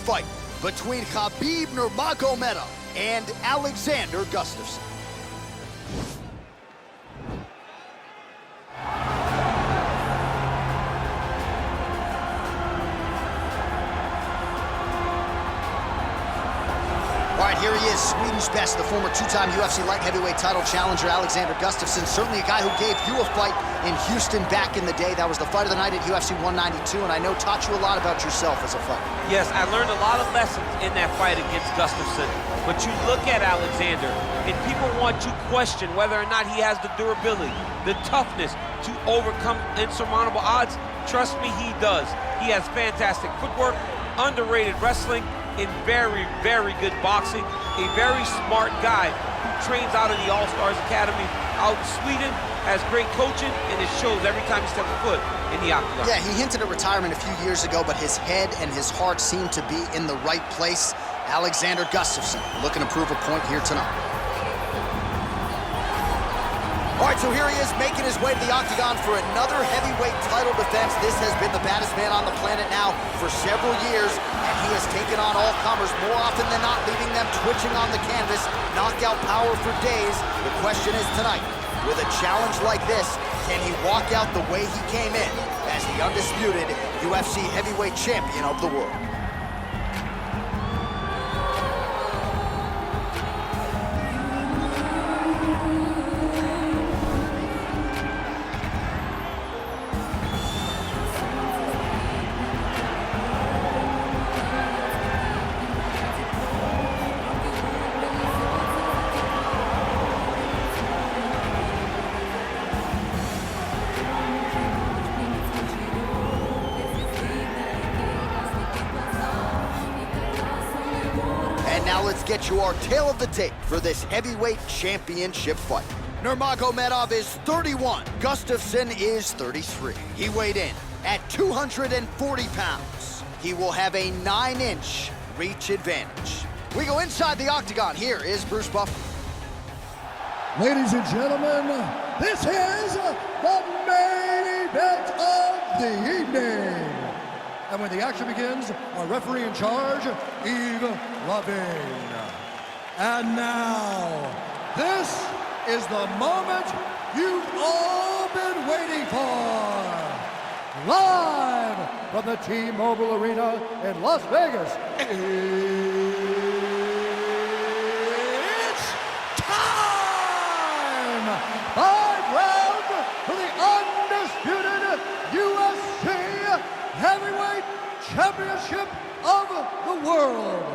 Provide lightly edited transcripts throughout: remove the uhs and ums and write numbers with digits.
fight between Khabib Nurmagomedov and Alexander Gustafsson. All right, here he is, Sweden's best, the former two-time UFC light heavyweight title challenger, Alexander Gustafsson. Certainly a guy who gave you a fight in Houston back in the day. That was the fight of the night at UFC 192, and I know taught you a lot about yourself as a fighter. Yes, I learned a lot of lessons in that fight against Gustafsson. But you look at Alexander, and people want to question whether or not he has the durability, the toughness to overcome insurmountable odds. Trust me, he does. He has fantastic footwork, underrated wrestling, in very, very good boxing. A very smart guy who trains out of the All-Stars Academy out in Sweden, has great coaching, and it shows every time he steps foot in the octagon. Yeah, he hinted at retirement a few years ago, but his head and his heart seem to be in the right place. Alexander Gustafsson looking to prove a point here tonight. All right, so here he is making his way to the octagon for another heavyweight title defense. This has been the baddest man on the planet now for several years, and he has taken on all comers more often than not, leaving them twitching on the canvas. Knockout power for days. The question is tonight, with a challenge like this, can he walk out the way he came in as the undisputed UFC heavyweight champion of the world? Now let's get you our tale of the tape for this heavyweight championship fight. Nurmagomedov is 31, Gustafsson is 33. He weighed in at 240 pounds. He will have a 9-inch reach advantage. We go inside the octagon. Here is Bruce Buffer. Ladies and gentlemen, this is the main event of the evening. And when the action begins, our referee in charge, Yves Lavigne. And now, this is the moment you've all been waiting for. Live from the T-Mobile Arena in Las Vegas, it's time! 5 rounds for the undisputed UFC Heavyweight Championship of the world.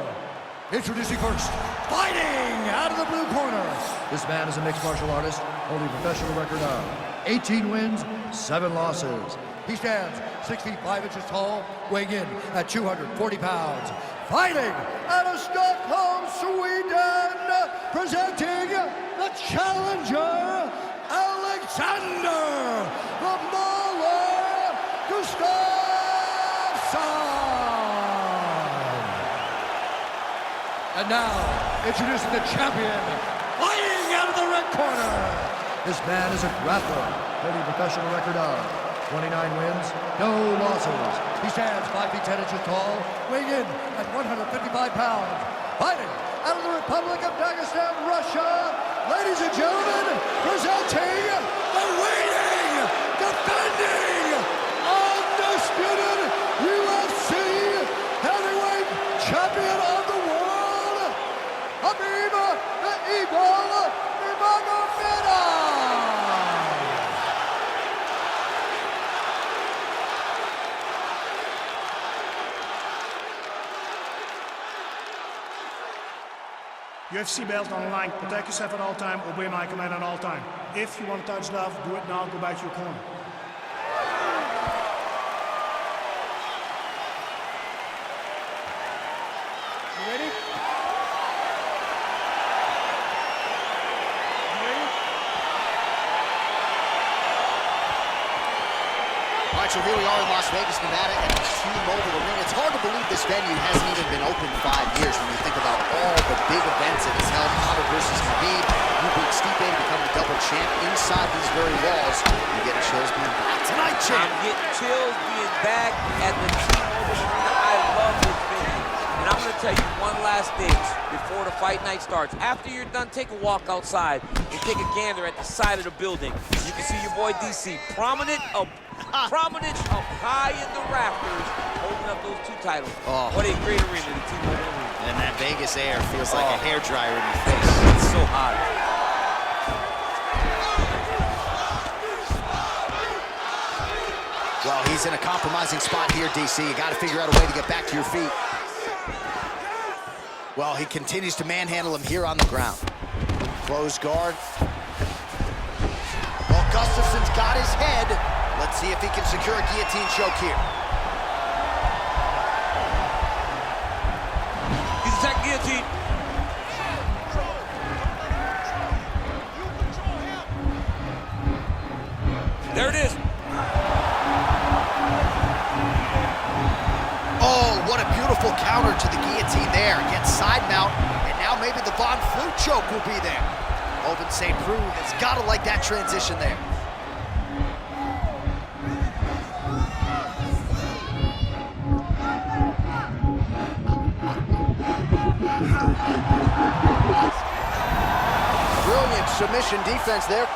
Introducing first, fighting out of the blue corner. This man is a mixed martial artist, holding a professional record of 18 wins, 7 losses. He stands 6 feet 5 inches tall, weighing in at 240 pounds. Fighting out of Stockholm, Sweden, presenting the challenger, Alexander the Mauler Gustafsson. And now, introducing the champion, fighting out of the red corner. This man is a grappler, holding a professional record of 29 wins, no losses. He stands 5 feet 10 inches tall, weighing in at 155 pounds. Fighting out of the Republic of Dagestan, Russia, ladies and gentlemen, presenting the reigning, defending, undisputed UFC heavyweight champion of the world, Khabib the Eagle Nurmagomedov. UFC belt on the line. Protect yourself at all time. Obey my command at all time. If you want to touch love, do it now. Go back to your corner. You ready? All right, so here we are in Las Vegas, Nevada, at the T-Mobile Arena. It's hard to believe this venue hasn't even been open 5 years when you think about all the big events it has held. Conor versus Khabib, you beat Stipe to become the double champ inside these very walls. You get chills being back tonight, champ. I'm getting chills being back at the T-Mobile Arena. I love this venue. And tell you one last thing before the fight night starts. After you're done, take a walk outside and take a gander at the side of the building. You can see your boy DC prominent up high in the rafters, holding up those 2 titles. Oh. What a great arena, the T-Mobile Arena. And that Vegas air feels like a hairdryer in your face. It's so hot. Well, he's in a compromising spot here, DC. You got to figure out a way to get back to your feet. Well, he continues to manhandle him here on the ground. Closed guard. Well, Gustafsson's got his head. Let's see if he can secure a guillotine choke here. He's attacking guillotine. There it is. Oh, what a beautiful counter to the guillotine there. Gets side mount, and now maybe the Von Flue choke will be there. Open St. Preux has got to like that transition there. Brilliant submission defense there.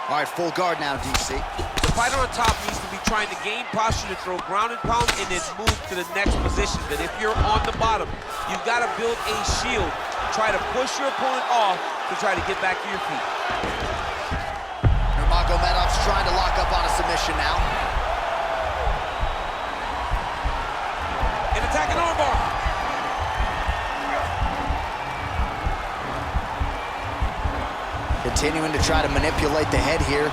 All right, full guard now, DC. The fighter on top needs to be trying to gain posture to throw ground and pound and then move to the next position. But if you're on the bottom, you've got to build a shield. Try to push your opponent off to try to get back to your feet. Nurmagomedov's trying to lock up on a submission now. And attacking armbar. Continuing to try to manipulate the head here.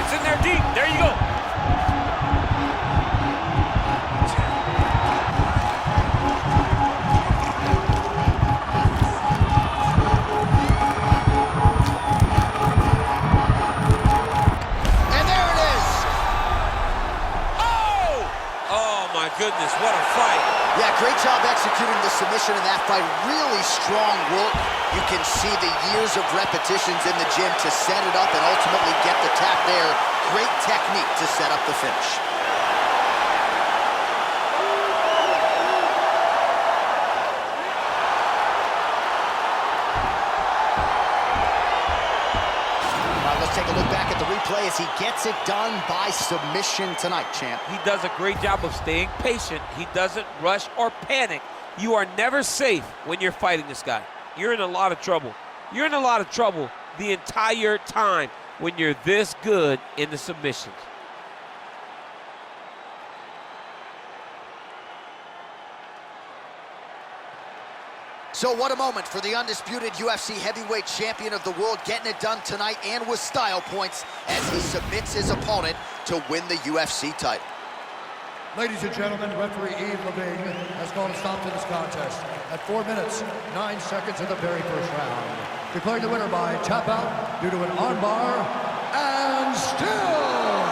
It's in there deep. There you go. And there it is. Oh my goodness, what a fight. Yeah, great job executing the submission in that fight. Really strong work. You can see the years of repetitions in the gym to set it up and ultimately get the tap there. Great technique to set up the finish. Take a look back at the replay as he gets it done by submission tonight, champ. He does a great job of staying patient. He doesn't rush or panic. You are never safe when you're fighting this guy. You're in a lot of trouble. You're in a lot of trouble the entire time when you're this good in the submissions. So what a moment for the undisputed UFC heavyweight champion of the world, getting it done tonight and with style points as he submits his opponent to win the UFC title. Ladies and gentlemen, referee Yves Levine has called a stop to this contest at 4 minutes, 9 seconds of the very first round. Declaring the winner by tap out due to an armbar and still